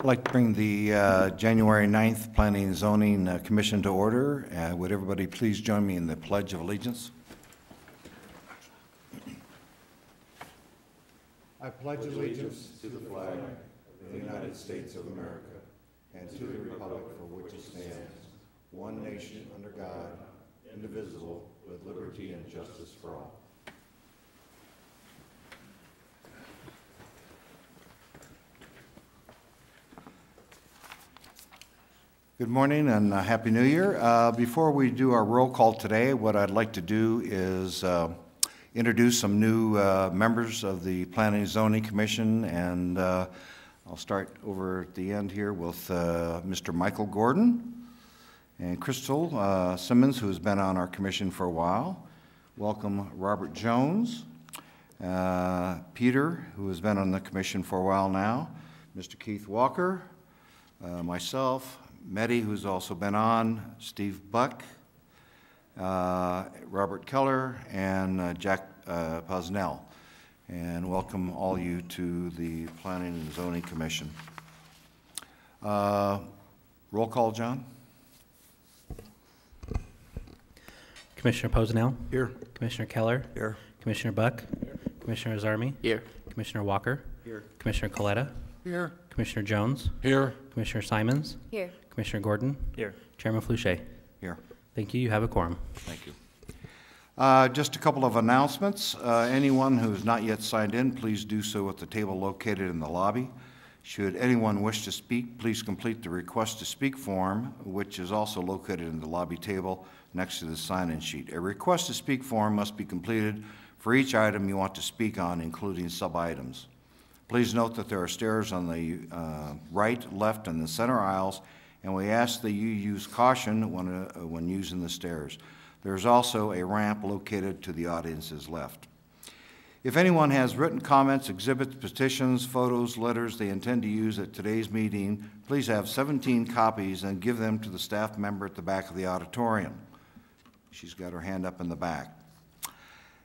I'd like to bring the January 9th Planning and Zoning Commission to order. Would everybody please join me in the Pledge of Allegiance? I pledge allegiance to the flag of the United States of America and to the republic for which it stands, one nation under God, indivisible, with liberty and justice for all. Good morning and Happy New Year. Before we do our roll call today, what I'd like to do is introduce some new members of the Planning and Zoning Commission, and I'll start over at the end here with Mr. Michael Gordon and Crystal Simmons, who has been on our commission for a while. Welcome Robert Jones, Peter, who has been on the commission for a while now, Mr. Keith Walker, myself, Mehdi, who's also been on, Steve Buck, Robert Keller, and Jack Posnell. And welcome all you to the Planning and Zoning Commission. Roll call, John. Commissioner Posnell. Here. Commissioner Keller. Here. Commissioner Buck. Here. Commissioner Azarmi. Here. Commissioner Walker. Here. Commissioner Coletta. Here. Commissioner Jones. Here. Commissioner Simons. Here. Commissioner Gordon. Here. Chairman Flouché. Here. Thank you. You have a quorum. Thank you. Just a couple of announcements. Anyone who has not yet signed in, please do so at the table located in the lobby. Should anyone wish to speak, please complete the request to speak form, which is also located in the lobby table next to the sign-in sheet. A request to speak form must be completed for each item you want to speak on, including sub-items. Please note that there are stairs on the right, left, and the center aisles, and we ask that you use caution when using the stairs. There's also a ramp located to the audience's left. If anyone has written comments, exhibits, petitions, photos, letters they intend to use at today's meeting, please have 17 copies and give them to the staff member at the back of the auditorium. She's got her hand up in the back.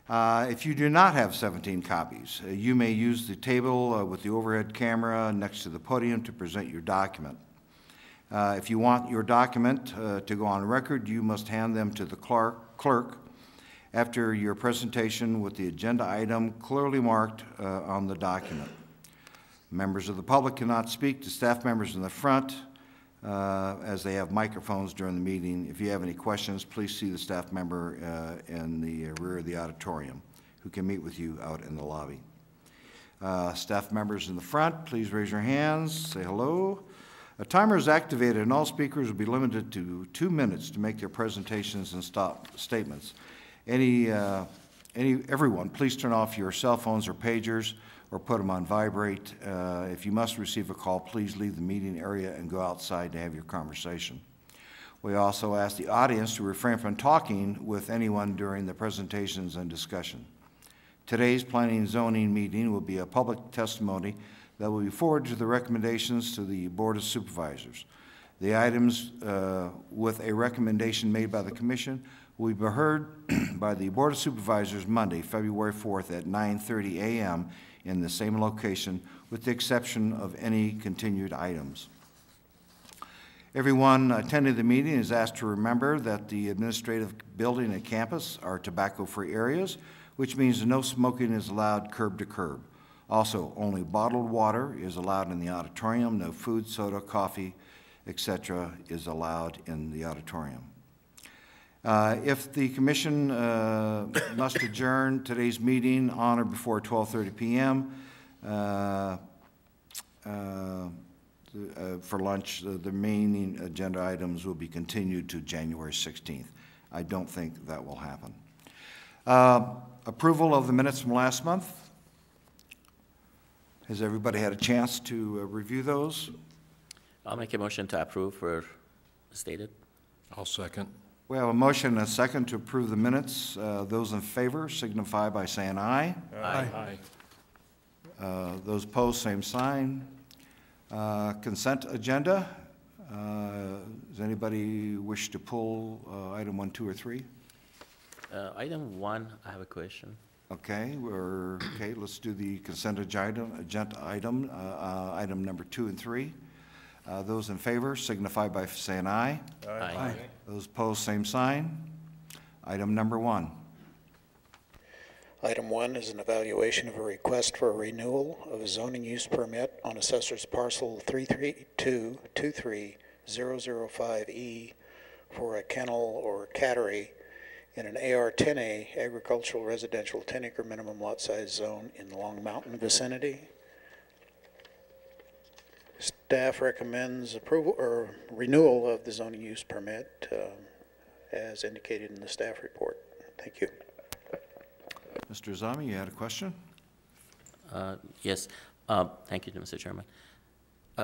If you do not have 17 copies, you may use the table with the overhead camera next to the podium to present your document. If you want your document to go on record, you must hand them to the clerk after your presentation with the agenda item clearly marked on the document. Members of the public cannot speak to staff members in the front as they have microphones during the meeting. If you have any questions, please see the staff member in the rear of the auditorium who can meet with you out in the lobby. Staff members in the front, please raise your hands, say hello. A timer is activated and all speakers will be limited to 2 minutes to make their presentations and statements. Everyone, please turn off your cell phones or pagers or put them on vibrate. If you must receive a call, please leave the meeting area and go outside to have your conversation. We also ask the audience to refrain from talking with anyone during the presentations and discussion. Today's Planning and Zoning meeting will be a public testimony that will be forwarded to the recommendations to the Board of Supervisors. The items with a recommendation made by the Commission will be heard by the Board of Supervisors Monday, February 4th at 9:30 a.m. in the same location, with the exception of any continued items. Everyone attending the meeting is asked to remember that the administrative building and campus are tobacco-free areas, which means no smoking is allowed curb to curb. Also, only bottled water is allowed in the auditorium. No food, soda, coffee, etc. is allowed in the auditorium. If the Commission must adjourn today's meeting on or before 12:30 p.m. For lunch, the remaining agenda items will be continued to January 16th. I don't think that will happen. Approval of the minutes from last month. Has everybody had a chance to review those? I'll make a motion to approve for stated. I'll second. We have a motion and a second to approve the minutes. Those in favor signify by saying aye. Aye. Those opposed, same sign. Consent agenda. Does anybody wish to pull item 1, 2, or 3? Item 1, I have a question. Okay, let's do the consent agenda item number 2 and 3. Those in favor signify by saying aye. Aye. Those opposed, same sign. Item number 1. Item 1 is an evaluation of a request for a renewal of a zoning use permit on Assessor's Parcel 332-23005E for a kennel or cattery in an AR-10A agricultural residential 10-acre minimum lot size zone in the Long Mountain vicinity. Staff recommends approval or renewal of the zoning use permit as indicated in the staff report. Thank you. Mr. Azami, you had a question? Yes. Thank you, Mr. Chairman.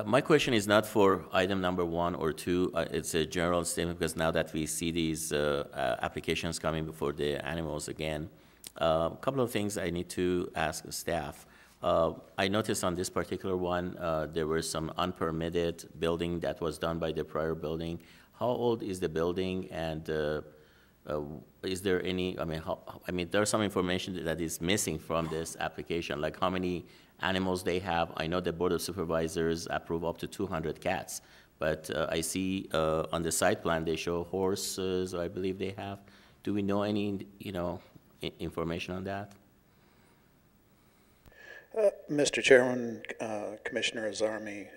My question is not for item number 1 or 2. It's a general statement because now that we see these applications coming before the animals again, a couple of things I need to ask the staff. I noticed on this particular one, there was some unpermitted building that was done by the prior building. How old is the building, and is there any, there's some information that is missing from this application, like how many animals they have. I know the Board of Supervisors approve up to 200 cats, but I see on the site plan they show horses, I believe they have. Do we know any, information on that? Mr. Chairman, Commissioner Azarmi,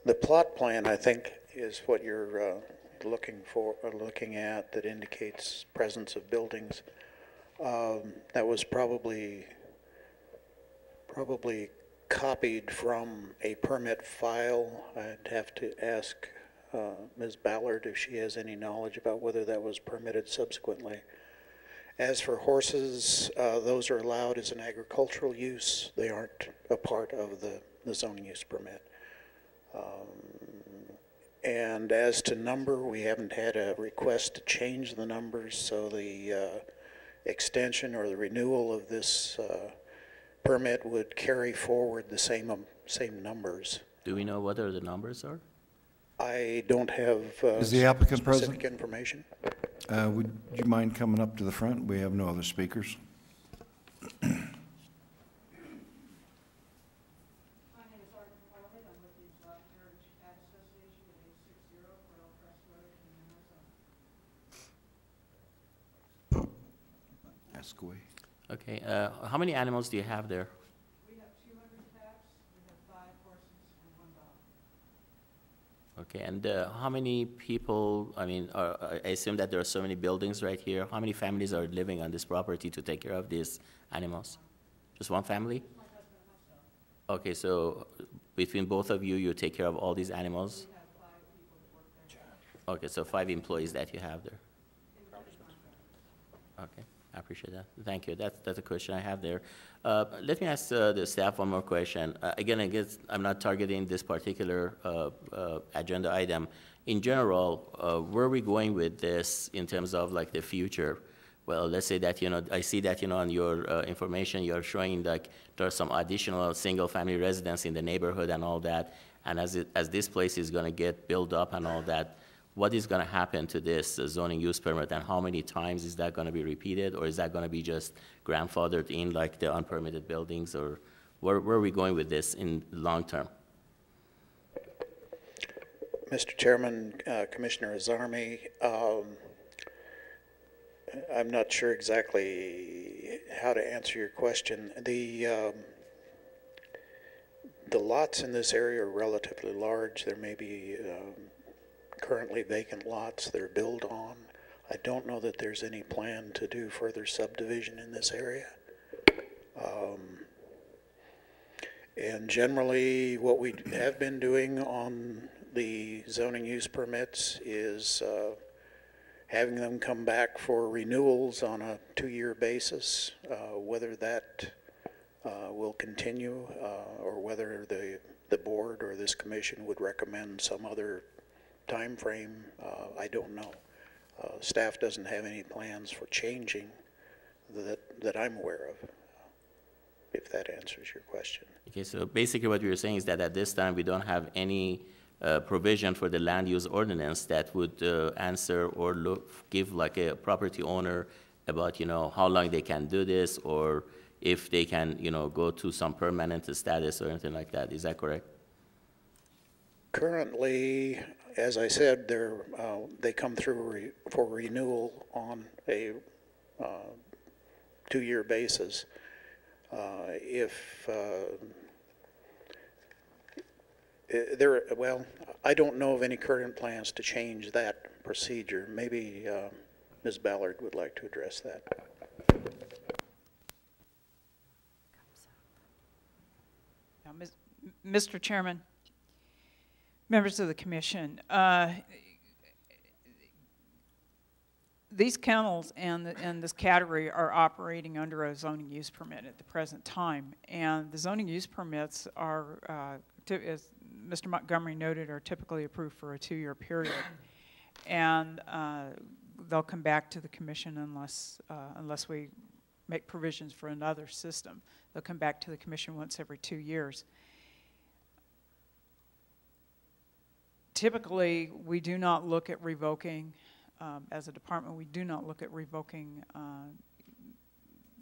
the plot plan, I think, is what you're looking for or looking at that indicates presence of buildings. That was probably copied from a permit file. I'd have to ask Ms. Ballard if she has any knowledge about whether that was permitted subsequently. As for horses, those are allowed as an agricultural use. They aren't a part of the zoning use permit. And as to number, we haven't had a request to change the numbers, so the extension or the renewal of this permit would carry forward the same numbers. Do we know what the numbers are? I don't have Is the applicant specific present? information. Would you mind coming up to the front? We have no other speakers. My name is Arden Mohave. I'm with the Heritage Cat Association at 860 Coral Crest Road in Minnesota. Ask away. Okay. How many animals do you have there? We have 200 cats, we have 5 horses, and 1 dog. Okay, and how many people, I assume that there are so many buildings right here. How many families are living on this property to take care of these animals? Just one family? My husband and myself. Okay, so between both of you, you take care of all these animals? We have 5 people that work there. Okay, so 5 employees that you have there. Independent contractors. Okay, I appreciate that. Thank you. That's a question I have there. Let me ask the staff one more question. Again, I guess I'm not targeting this particular agenda item. In general, where are we going with this in terms of like the future? Well, let's say that, I see that, on your information, you're showing like there are some additional single-family residents in the neighborhood and all that. And as this place is going to get built up and all that, what is going to happen to this zoning use permit, and how many times is that going to be repeated, or is that going to be just grandfathered in like the unpermitted buildings, or where are we going with this in long term? Mr. Chairman, Commissioner Azarmi, I'm not sure exactly how to answer your question. The lots in this area are relatively large. There may be currently vacant lots that are built on. I don't know that there's any plan to do further subdivision in this area. And generally, what we have been doing on the zoning use permits is having them come back for renewals on a 2-year basis. Whether that will continue or whether the board or this commission would recommend some other time frame, I don't know. Staff doesn't have any plans for changing that I'm aware of, if that answers your question. Okay, so basically what you're saying is that at this time we don't have any provision for the land use ordinance that would answer or give like a property owner about, how long they can do this, or if they can, go to some permanent status or anything like that. Is that correct? Currently, as I said, they come through for renewal on a 2-year basis. Well, I don't know of any current plans to change that procedure. Maybe Ms. Ballard would like to address that. Mr. Chairman, members of the commission, these kennels and this cattery are operating under a zoning use permit at the present time, and the zoning use permits are, as Mr. Montgomery noted, are typically approved for a 2-year period, and they'll come back to the commission unless we make provisions for another system. They'll come back to the commission once every 2 years. Typically, we do not look at revoking, as a department, we do not look at revoking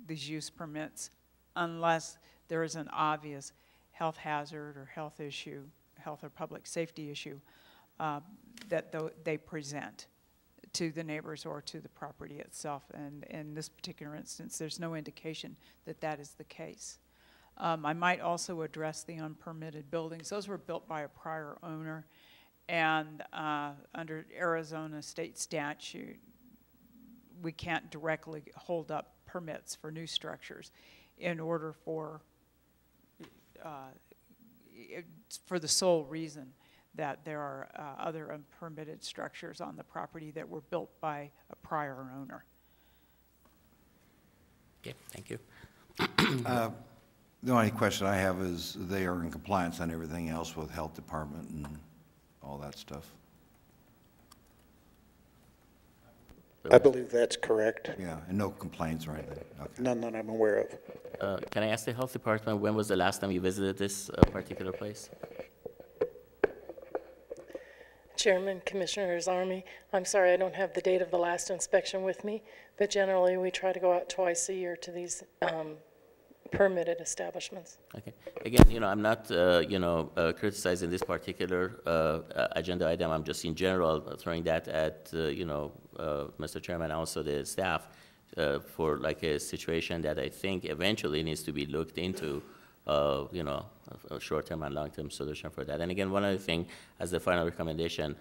these use permits unless there is an obvious health hazard or health issue, health or public safety issue that they present to the neighbors or to the property itself. And in this particular instance, there's no indication that that is the case. I might also address the unpermitted buildings. Those were built by a prior owner. And under Arizona state statute, we can't directly hold up permits for new structures in order for the sole reason that there are other unpermitted structures on the property that were built by a prior owner. Okay, thank you. The only question I have is they are in compliance on everything else with health department and all that stuff. I believe that's correct. Yeah, and no complaints or anything. Okay. None that I'm aware of. Can I ask the health department, when was the last time you visited this particular place? Chairman, Commissioners Army, I'm sorry I don't have the date of the last inspection with me, but generally we try to go out twice a year to these permitted establishments. Okay. Again, I'm not, criticizing this particular agenda item. I'm just in general throwing that at, Mr. Chairman, also the staff for like a situation that I think eventually needs to be looked into, a short-term and long-term solution for that. And again, one other thing, as the final recommendation,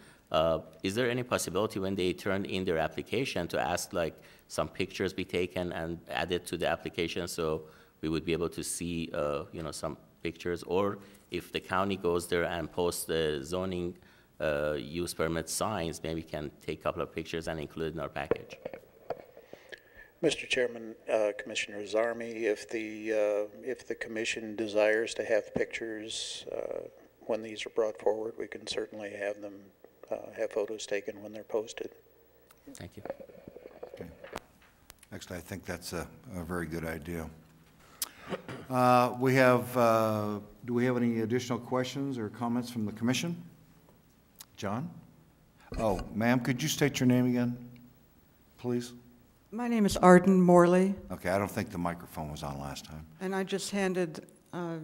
is there any possibility when they turn in their application to ask like some pictures be taken and added to the application so we would be able to see, some pictures, or if the county goes there and posts the zoning use permit signs, maybe we can take a couple of pictures and include it in our package. Mr. Chairman, Commissioner Zarmi, if the commission desires to have pictures when these are brought forward, we can certainly have them have photos taken when they're posted. Thank you. Okay. Actually, I think that's a very good idea. Do we have any additional questions or comments from the commission? John? Oh, ma'am, could you state your name again, please? My name is Arden Morley, Okay, I don't think the microphone was on last time. and I just handed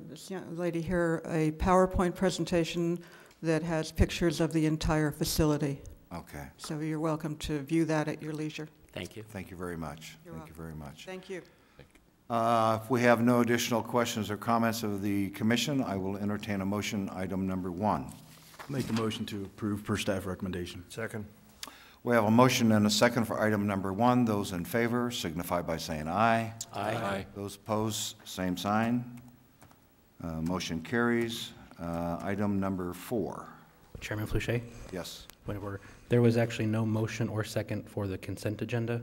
this young lady here a PowerPoint presentation that has pictures of the entire facility. Okay, So you're welcome to view that at your leisure. Thank you. thank you very much. You're Thank you very much. Thank you. If we have no additional questions or comments of the commission, I will entertain a motion, item number 1. Make a motion to approve per staff recommendation. Second. We have a motion and a second for item number 1. Those in favor signify by saying aye. Aye. Those opposed, same sign. Motion carries. Item number 4. Chairman Flouché, Yes. whenever there was actually no motion or second for the consent agenda,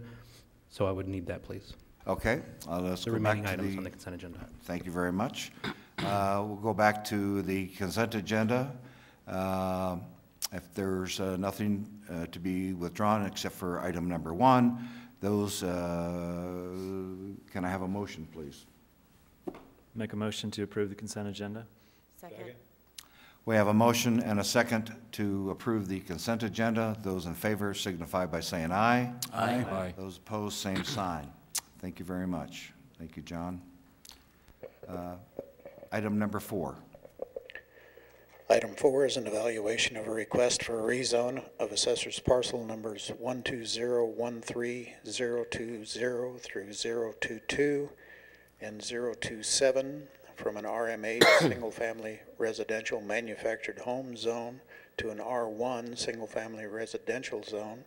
so I would need that, please. Okay, let's The go back remaining to items the... on the consent agenda. Thank you very much. We'll go back to the consent agenda. If there's nothing to be withdrawn except for item number 1, those, can I have a motion, please? Make a motion to approve the consent agenda. Second. We have a motion and a second to approve the consent agenda. Those in favor signify by saying aye. Aye. Those opposed, same sign. Thank you very much. Thank you, John. Item number 4. Item 4 is an evaluation of a request for a rezone of assessor's parcel numbers 12013-020 through 022 and 027 from an RM8 single-family residential manufactured home zone to an R1 single-family residential zone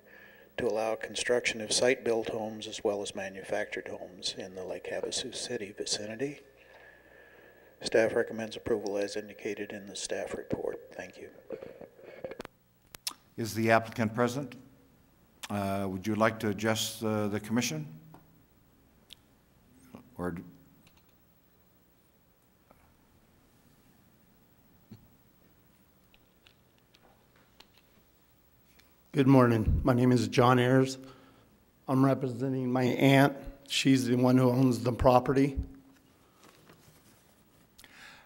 to allow construction of site-built homes as well as manufactured homes in the Lake Havasu City vicinity. Staff recommends approval as indicated in the staff report. Thank you. Is the applicant present? Would you like to address the commission? Or Good morning. My name is John Ayers. I'm representing my aunt. She's the one who owns the property.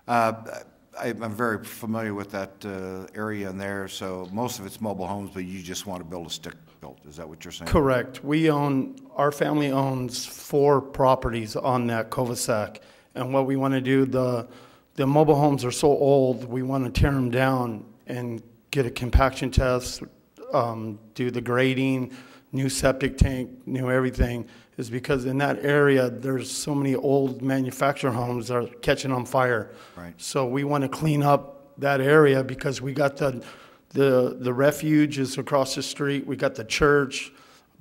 I'm very familiar with that area in there, so most of it's mobile homes, but you just want to build a stick-built. Is that what you're saying? Correct. Our family owns 4 properties on that cul-de-sac. And what we want to do, the mobile homes are so old, we want to tear them down and get a compaction test, do the grading, new septic tank, new everything, is because in that area, there's so many old manufactured homes that are catching on fire. Right. So we want to clean up that area because we got the refuge is across the street. We got the church.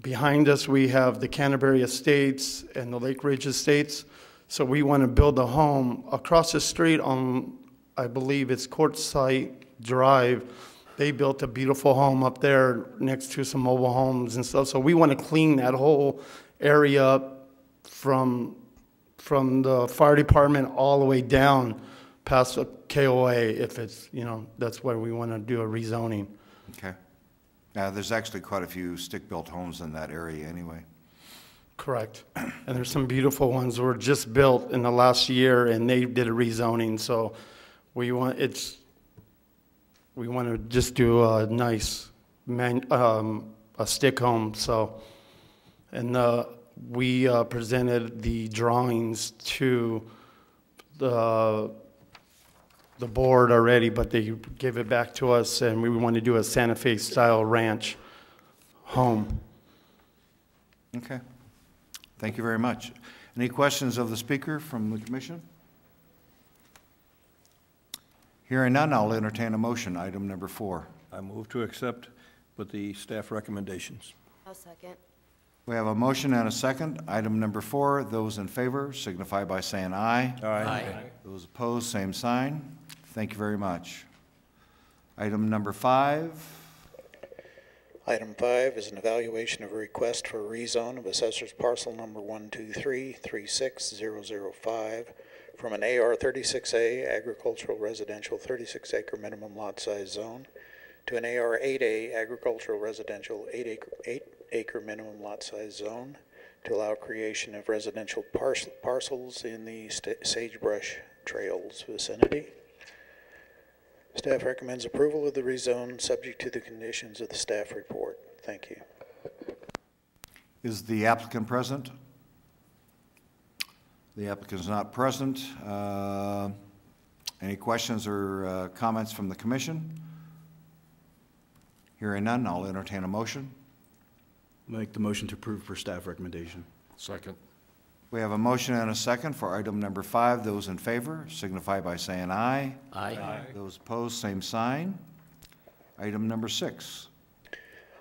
Behind us, we have the Canterbury Estates and the Lake Ridge Estates. So we want to build a home across the street on, I believe it's Quartzsite Drive. They built a beautiful home up there next to some mobile homes and stuff. So we want to clean that whole area up from the fire department all the way down past the KOA. If it's, that's why we want to do a rezoning. Okay. There's actually quite a few stick-built homes in that area anyway. Correct. And there's some beautiful ones that were just built in the last year, and they did a rezoning. So we want to just do a nice a stick home. So, and we presented the drawings to the board already, but they gave it back to us, and we want to do a Santa Fe style ranch home. Okay. Thank you very much. Any questions of the speaker from the commission? Hearing none, I'll entertain a motion. Item number 4. I move to accept with the staff recommendations. I'll second. We have a motion and a second. Item number 4, those in favor signify by saying aye. Aye. Those opposed, same sign. Thank you very much. Item number 5. Item 5 is an evaluation of a request for a rezone of assessor's parcel number 123-36005 from an AR 36A agricultural residential 36-acre minimum lot size zone to an AR 8A agricultural residential 8-acre minimum lot size zone to allow creation of residential parcels in the Sagebrush Trails vicinity. Staff recommends approval of the rezone subject to the conditions of the staff report. Thank you. Is the applicant present? The applicant is not present. Any questions or comments from the commission? Hearing none, I'll entertain a motion. Make the motion to approve per staff recommendation. Second. We have a motion and a second for item number 5. Those in favor signify by saying aye. Aye. Those opposed, same sign. Item number 6.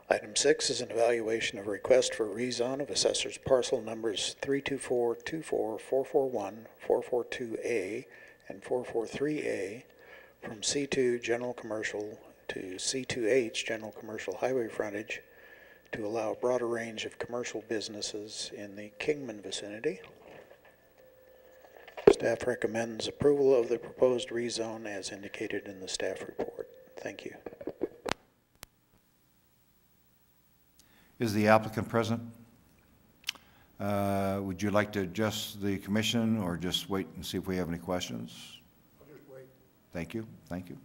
Item 6 is an evaluation of a request for rezone of assessor's parcel numbers 324-24-441, 442A, and 443A from C2 General Commercial to C2H General Commercial Highway frontage to allow a broader range of commercial businesses in the Kingman vicinity. Staff recommends approval of the proposed rezone as indicated in the staff report. Thank you. Is the applicant present? Would you like to address the commission or just wait and see if we have any questions? I'll just wait. Thank you. Thank you.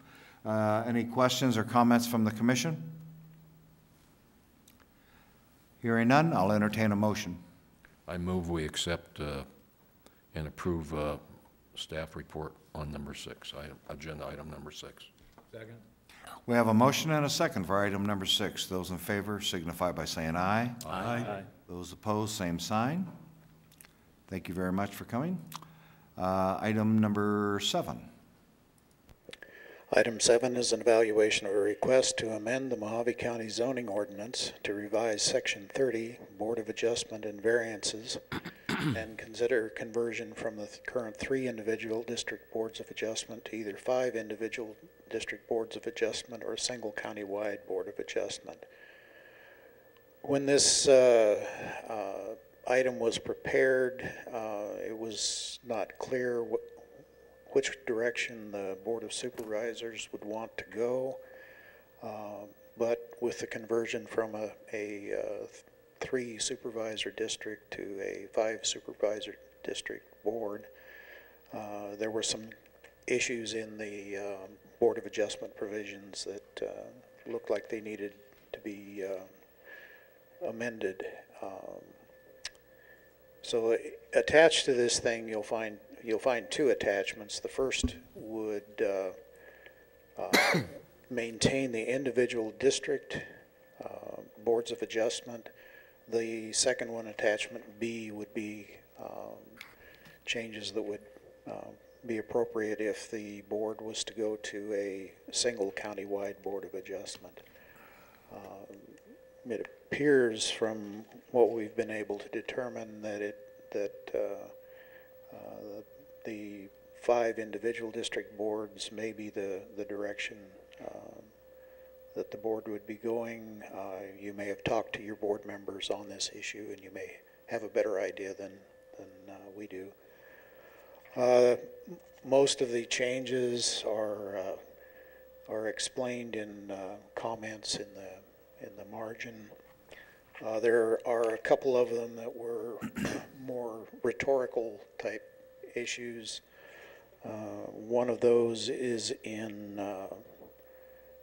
Any questions or comments from the commission? Hearing none, I'll entertain a motion. I move we accept and approve staff report on number 6, agenda item number 6. Second. We have a motion and a second for item number 6. Those in favor signify by saying aye. Aye. Those opposed, same sign. Thank you very much for coming. Item number 7. Item 7 is an evaluation of a request to amend the Mohave County zoning ordinance to revise Section 30, Board of Adjustment and Variances, and consider conversion from the current 3 individual district boards of adjustment to either 5 individual district boards of adjustment or a single county-wide board of adjustment. When this item was prepared, it was not clear which direction the Board of Supervisors would want to go, but with the conversion from a 3 supervisor district to a 5 supervisor district board, there were some issues in the Board of Adjustment provisions that looked like they needed to be amended. So attached to this thing, you'll find 2 attachments. The first would maintain the individual district boards of adjustment. The second one, attachment B, would be changes that would be appropriate if the board was to go to a single county-wide board of adjustment. It appears from what we've been able to determine that the 5 individual district boards may be the direction that the board would be going. You may have talked to your board members on this issue, and you may have a better idea than we do. Most of the changes are explained in comments in the margin. There are a couple of them that were more rhetorical type issues. One of those is in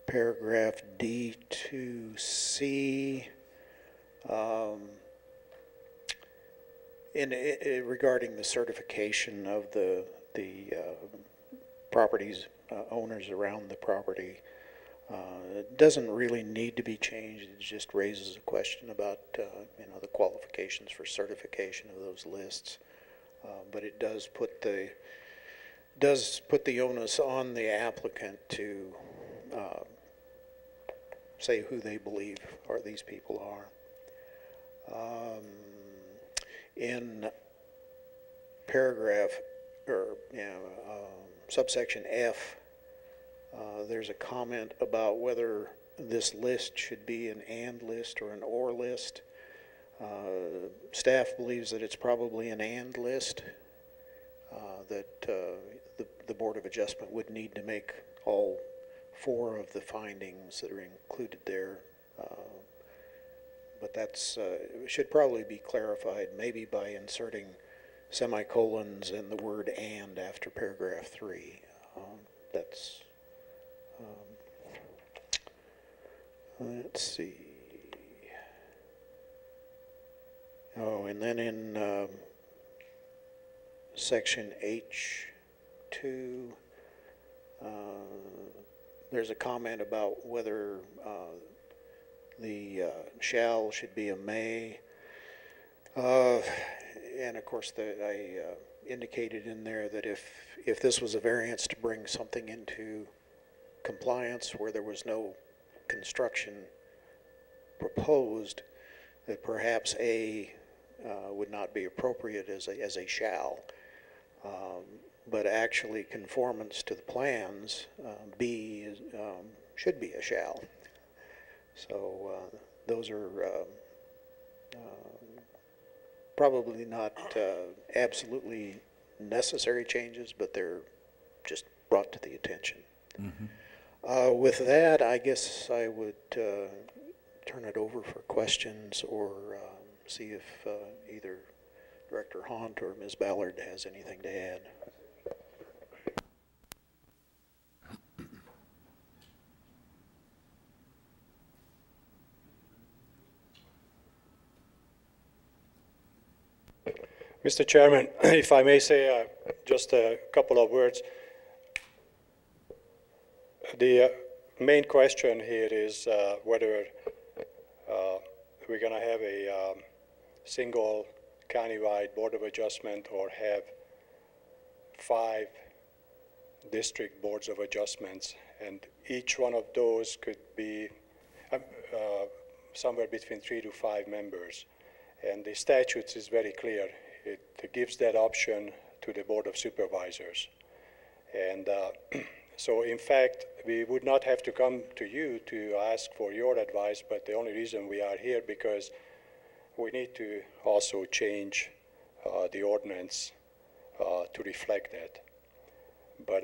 paragraph D2C, regarding the certification of the properties owners around the property. It doesn't really need to be changed. It just raises a question about the qualifications for certification of those lists. But it does put the onus on the applicant to say who they believe these people are. In paragraph subsection F, there's a comment about whether this list should be an and list or an or list. Staff believes that it's probably an and list, that the Board of Adjustment would need to make all 4 of the findings that are included there. But that's should probably be clarified, maybe by inserting semicolons and the word and after paragraph 3. That's let's see. Oh, and then in section H2, there's a comment about whether the shall should be a may. And of course, I indicated in there that if this was a variance to bring something into compliance where there was no construction proposed, that perhaps A would not be appropriate as a shall. But actually conformance to the plans, B should be a shall. So those are probably not absolutely necessary changes, but they're just brought to the attention. Mm-hmm. With that, I guess I would turn it over for questions or see if either Director Hunt or Ms. Ballard has anything to add. Mr. Chairman, if I may say just a couple of words. The main question here is whether we're going to have a single countywide Board of Adjustment or have 5 district boards of adjustments, and each one of those could be somewhere between 3 to 5 members. And the statute is very clear. It gives that option to the Board of Supervisors. And so in fact, we would not have to come to you to ask for your advice, but the only reason we are here because we need to also change the ordinance to reflect that. But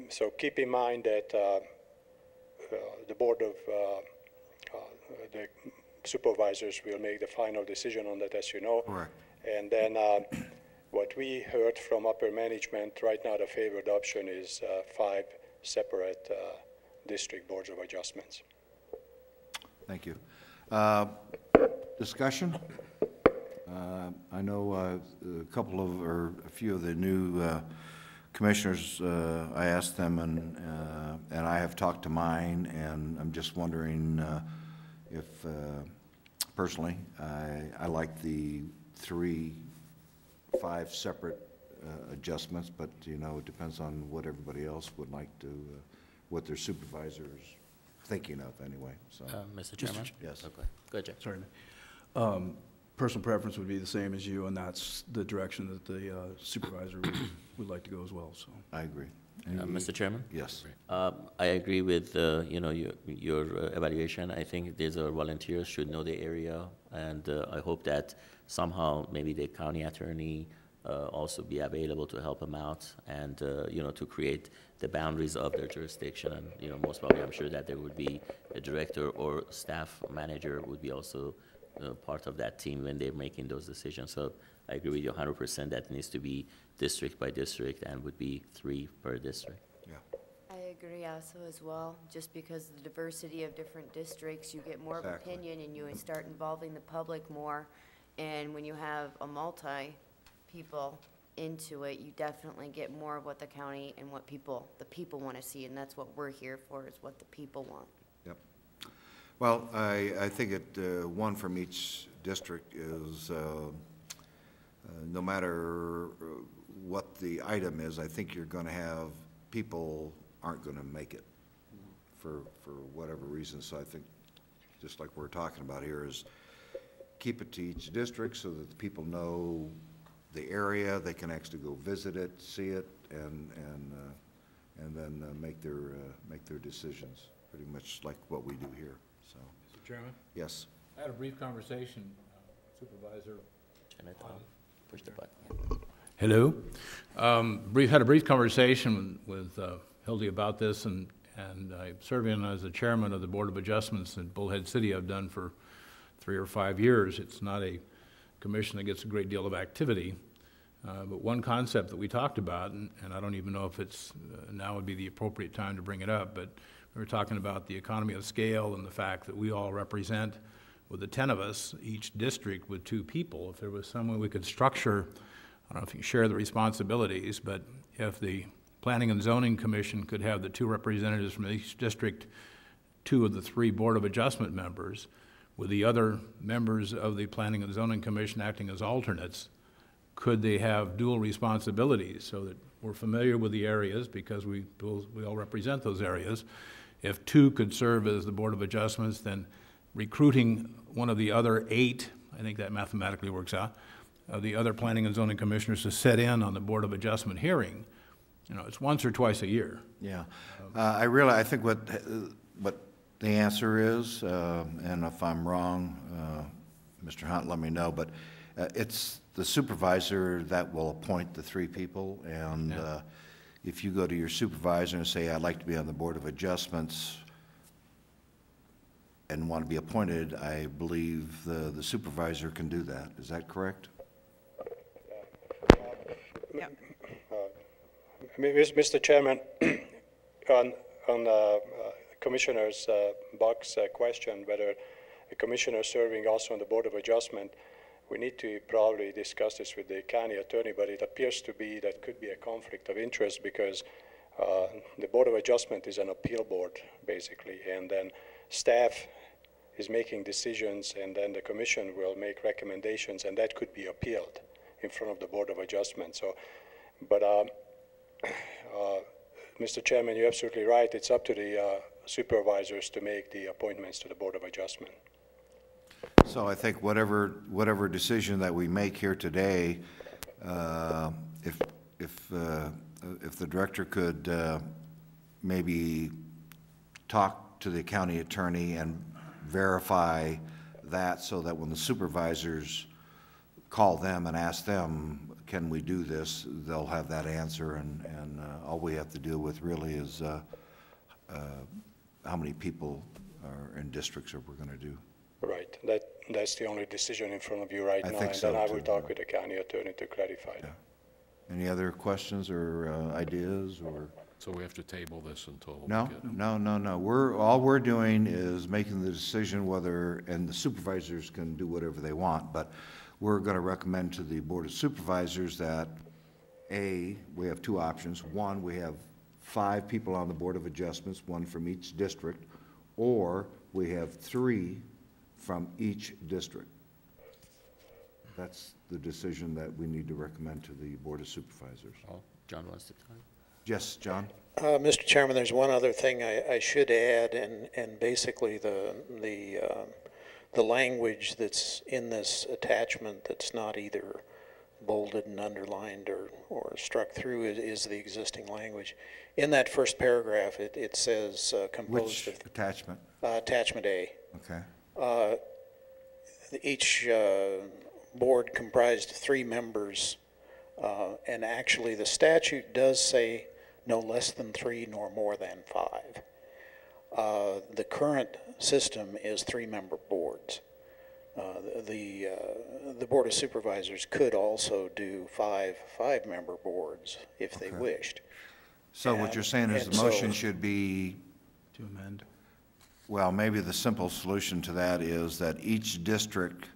so keep in mind that the Board of the Supervisors will make the final decision on that, as you know. Correct. And then what we heard from upper management, right now the favored option is 5 separate district boards of adjustments. Thank you. Discussion? I know a few of the new commissioners, I asked them, and I have talked to mine, and I'm just wondering if, personally, I like the 5 separate adjustments, but you know, it depends on what everybody else would like to, what their supervisor's thinking of anyway. So, Mr. Chairman? Yes. Okay. Go ahead, Jeff. Sorry. Personal preference would be the same as you, and that's the direction that the supervisor would like to go as well. So I agree. Mr. Chairman? Yes. I agree with you know, your evaluation. I think these are volunteers should know the area, and I hope that somehow maybe the county attorney also be available to help them out, and you know, to create the boundaries of their jurisdiction. And you know, most probably, I'm sure that there would be a director or staff manager would be also part of that team when they're making those decisions. So I agree with you 100% that needs to be district by district and would be 3 per district. Yeah. I agree also as well, just because of the diversity of different districts, you get more of opinion and you start involving the public more. And when you have a multi-people into it, you definitely get more of what the county and what the people want to see, and that's what we're here for, is what the people want. Yep. Well, I think one from each district is, no matter what the item is, I think you're going to have people aren't going to make it for whatever reason. So I think, just like we're talking about here, is keep it to each district so that the people know the area, they can actually go visit it, see it, and then make their decisions, pretty much like what we do here. So, Mr. Chairman? Yes. I had a brief conversation, Supervisor. Push the button. Hello. Had a brief conversation with Hildy about this, and I'm serving as the chairman of the Board of Adjustments in Bullhead City. I've done for 3 or 5 years. It's not a commission that gets a great deal of activity, but one concept that we talked about, and I don't even know if it's now would be the appropriate time to bring it up, but we were talking about the economy of scale and the fact that we all represent, with the 10 of us, each district with 2 people. If there was some way we could structure, I don't know if you share the responsibilities, but if the Planning and Zoning Commission could have the 2 representatives from each district, 2 of the 3 Board of Adjustment members, with the other members of the Planning and Zoning Commission acting as alternates, could they have dual responsibilities so that we're familiar with the areas because we all represent those areas? If 2 could serve as the Board of Adjustments, then recruiting one of the other 8, I think that mathematically works out, the other Planning and Zoning Commissioners to sit in on the Board of Adjustment hearing. You know, it's once or twice a year. Yeah. I think what the answer is, and if I'm wrong, Mr. Hunt, let me know, but it's the supervisor that will appoint the 3 people, and if you go to your supervisor and say, I'd like to be on the Board of Adjustments and want to be appointed, I believe the supervisor can do that. Is that correct? Mr. Chairman, on Commissioner Buck's question, whether a commissioner serving also on the Board of Adjustment we need to probably discuss this with the county attorney, but it appears to be that could be a conflict of interest because the Board of Adjustment is an appeal board, basically, and then staff is making decisions, and then the commission will make recommendations, and that could be appealed in front of the Board of Adjustment. So, but Mr. Chairman, you're absolutely right. It's up to the supervisors to make the appointments to the Board of Adjustment. So I think whatever decision that we make here today, if the director could maybe talk to the county attorney and verify that, so that when the supervisors call them and ask them, can we do this, they'll have that answer, and all we have to deal with really is how many people are in districts that we're going to do. Right. That's the only decision in front of you right now, think and so, then I too. will talk with the county attorney to clarify that. Any other questions or ideas, or? So we have to table this until we No, get... no. All we're doing is making the decision whether, and the supervisors can do whatever they want, but we're going to recommend to the Board of Supervisors that, A, we have two options. One, we have 5 people on the Board of Adjustments, 1 from each district, or we have 3 from each district. That's the decision that we need to recommend to the Board of Supervisors. Oh, John wants to talk. Yes, John? Mr. Chairman, there's one other thing I should add, and basically the language that's in this attachment that's not either bolded and underlined or struck through is the existing language. In that first paragraph, it says composed Which of attachment? Attachment A. Okay. Each board comprised of 3 members, and actually the statute does say no less than 3 nor more than 5. The current system is 3-member boards. The Board of Supervisors could also do 5-member boards if they wished. So what you're saying is the motion should be To amend. Well, maybe the simple solution to that is that each district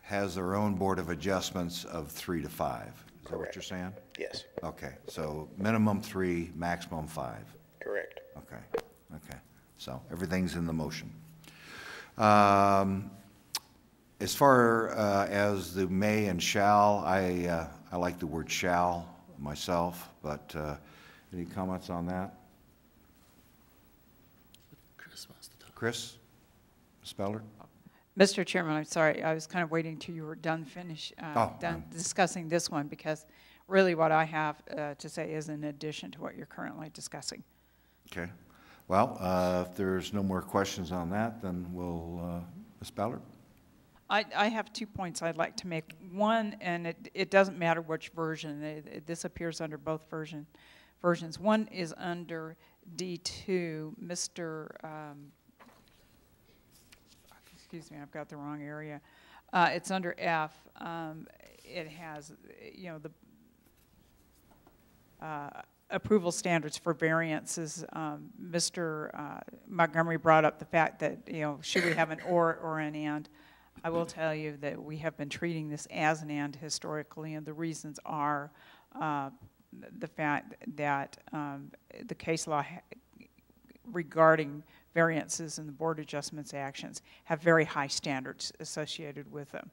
has their own Board of Adjustments of 3 to 5. Is that what you're saying? Yes. Okay, so minimum 3, maximum 5. Correct. Okay, so everything's in the motion. As far as the may and shall, I like the word shall myself, but any comments on that? Chris wants to talk. Chris? Ms. Ballard? Mr. Chairman, I'm sorry, I was kind of waiting till you were done discussing this one, because really what I have to say is in addition to what you're currently discussing. Okay. Well, if there's no more questions on that, then we'll, Ms. Ballard? I have 2 points I'd like to make. One, and it doesn't matter which version, this appears under both versions. One is under D2, excuse me, I've got the wrong area. It's under F. It has, the approval standards for variances. Mr. Montgomery brought up the fact that, should we have an or an and? I will tell you that we have been treating this as an and historically, and the reasons are the fact that the case law regarding variances and the Board Adjustments actions have very high standards associated with them.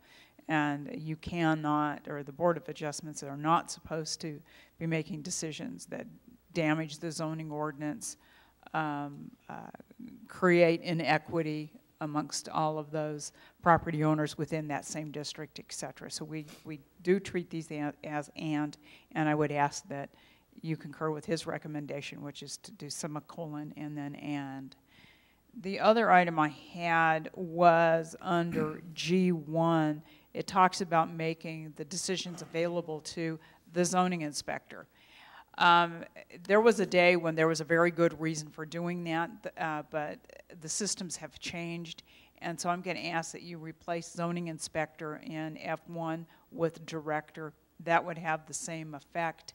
And you cannot, or the Board of Adjustments are not supposed to be making decisions that damage the zoning ordinance, create inequity amongst all of those property owners within that same district, et cetera. So we do treat these as and I would ask that you concur with his recommendation, which is to do semicolon and then and. The other item I had was under G1. It talks about making the decisions available to the zoning inspector. There was a day when there was a very good reason for doing that, but the systems have changed, and so I'm going to ask that you replace zoning inspector in F1 with director. That would have the same effect,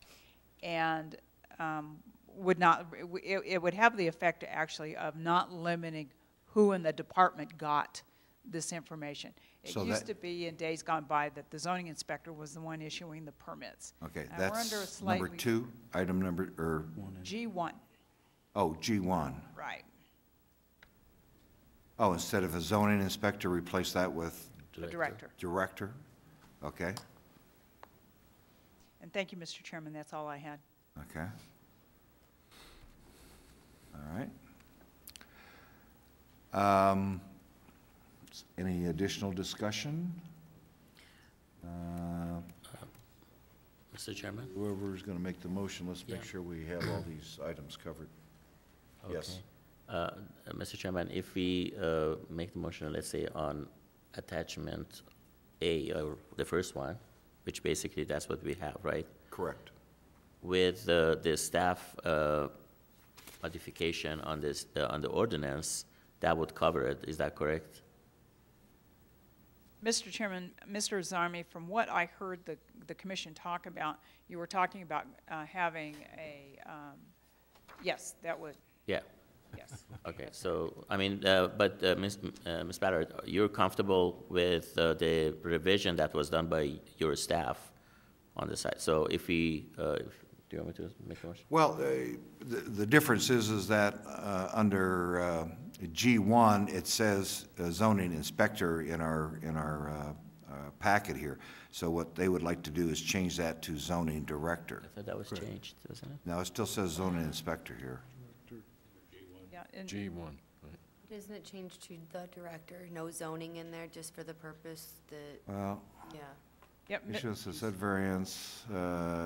and it would have the effect actually of not limiting who in the department got this information. It So used that- to be in days gone by that the zoning inspector was the one issuing the permits. Okay, And we're under a that's number slightly- 2, item number, or, G1, oh, G1. right. Oh, instead of a zoning inspector, replace that with The director. director? Okay, And thank you, Mr. Chairman, that's all I had. okay. All right. Any additional discussion? Mr. Chairman? Whoever's going to make the motion, let's make Yeah. sure we have all these items covered. Yes. Okay. Mr. Chairman, if we make the motion, let's say on attachment A, or the first one, which basically that's what we have, right? Correct. With the staff modification on this, on the ordinance, that would cover it, is that correct? Mr. Chairman, Mr. Zarmi, from what I heard the commission talk about, you were talking about having a, yes, that would, Yeah. yes. Okay, so, I mean, but Ms. Ballard, you're comfortable with the revision that was done by your staff on the site? So if we, do you want me to make a motion? Well, the difference is that under G1, it says zoning inspector in our packet here. So what they would like to do is change that to zoning director. I thought that was changed, wasn't it? Now, it still says zoning inspector here. Yeah, and G1, right? Isn't it changed to the director? No zoning in there, just for the purpose that, Well, yeah. Yep, issuance of said variance,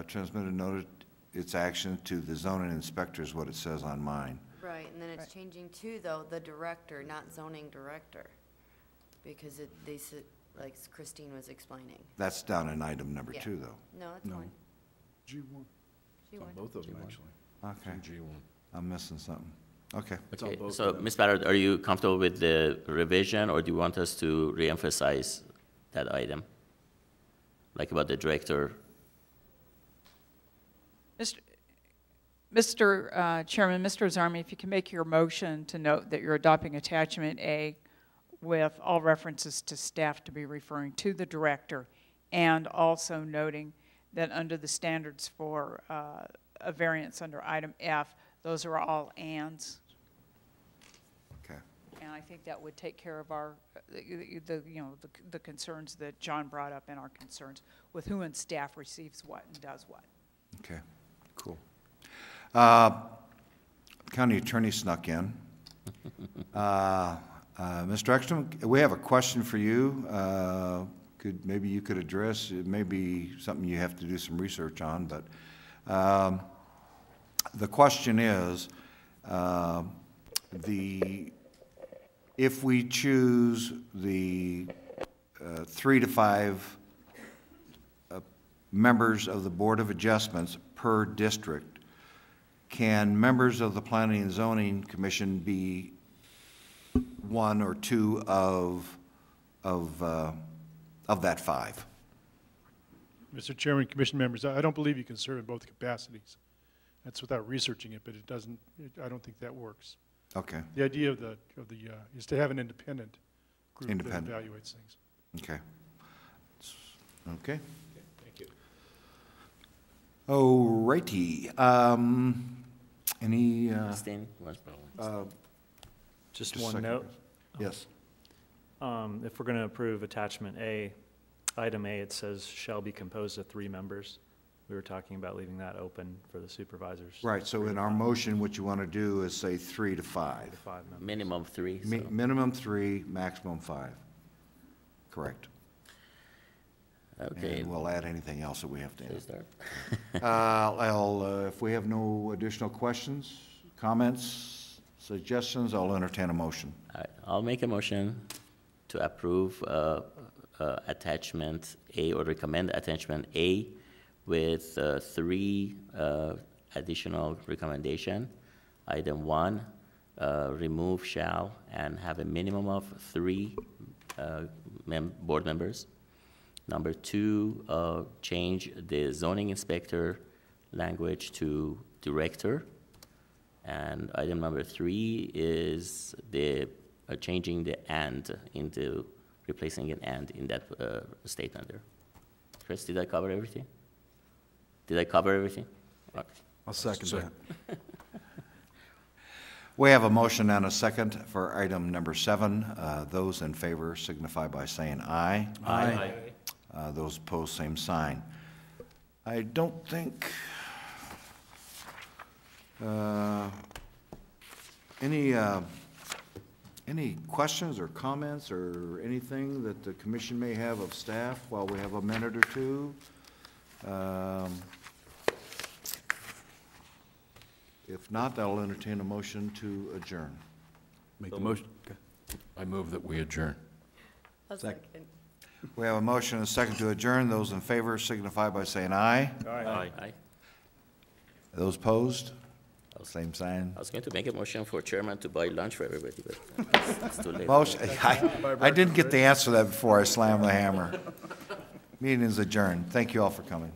transmitted noted its action to the zoning inspector is what it says on mine. Right, and then it's Right. changing to, though, the director, not zoning director. Because they said, like Christine was explaining. That's down in item number Yeah. 2, though. No, it's No. fine. G1. She It's on won. both of them, actually. Okay, G1. I'm missing something. Okay. It's on Okay, both so, of them. Ms. Ballard, are you comfortable with the revision, or do you want us to reemphasize that item? Like about the director? Mr. Chairman, Mr. Zarmi, if you can make your motion to note that you're adopting attachment A with all references to staff to be referring to the director, and also noting that under the standards for a variance under item F, those are all ands. Okay. And I think that would take care of our, the concerns that John brought up and our concerns with who in staff receives what and does what. Okay, cool. County Attorney snuck in. Mr. Ekstrom, we have a question for you. Maybe you could address, it may be something you have to do some research on, but the question is, if we choose the 3 to 5 members of the Board of Adjustments per district, can members of the Planning and Zoning Commission be 1 or 2 of that 5? Mr. Chairman, Commission members, I don't believe you can serve in both capacities. That's without researching it, but it doesn't, I don't think that works. Okay. The idea of the is to have an independent group that Independent. evaluates things. Okay. Okay. Thank you. All righty. Any, Christine? Just just a one second, note. Chris. Yes. If we're going to approve attachment A, item A, it says shall be composed of 3 members. We were talking about leaving that open for the supervisors. Right, so in our motion, what you want to do is say 3 to 5. 3 to 5 members. Minimum 3. So. Minimum 3, maximum 5. Correct. Okay. And we'll add anything else that we have to Please add. start. If we have no additional questions, comments, suggestions, I'll entertain a motion. All right, I'll make a motion to approve attachment A, or recommend attachment A with 3 additional recommendation. Item 1, remove shall and have a minimum of 3 board members. Number 2, change the zoning inspector language to director. And item number 3 is the changing the and into replacing an and in that statement there. Chris, did I cover everything? Did I cover everything? Okay. I'll second that. We have a motion and a second for item number 7. Those in favor signify by saying aye. Aye. Those opposed, same sign. I don't think any questions or comments or anything that the commission may have of staff while we have a minute or two? If not, I'll entertain a motion to adjourn. Make the motion. Okay. I move that we adjourn. A second. We have a motion and a second to adjourn. Those in favor signify by saying aye. Aye. Those opposed? Same sign. I was going to make a motion for chairman to buy lunch for everybody, but it's too late. Motion, I didn't get the answer to that before I slammed the hammer. Meeting is adjourned. Thank you all for coming.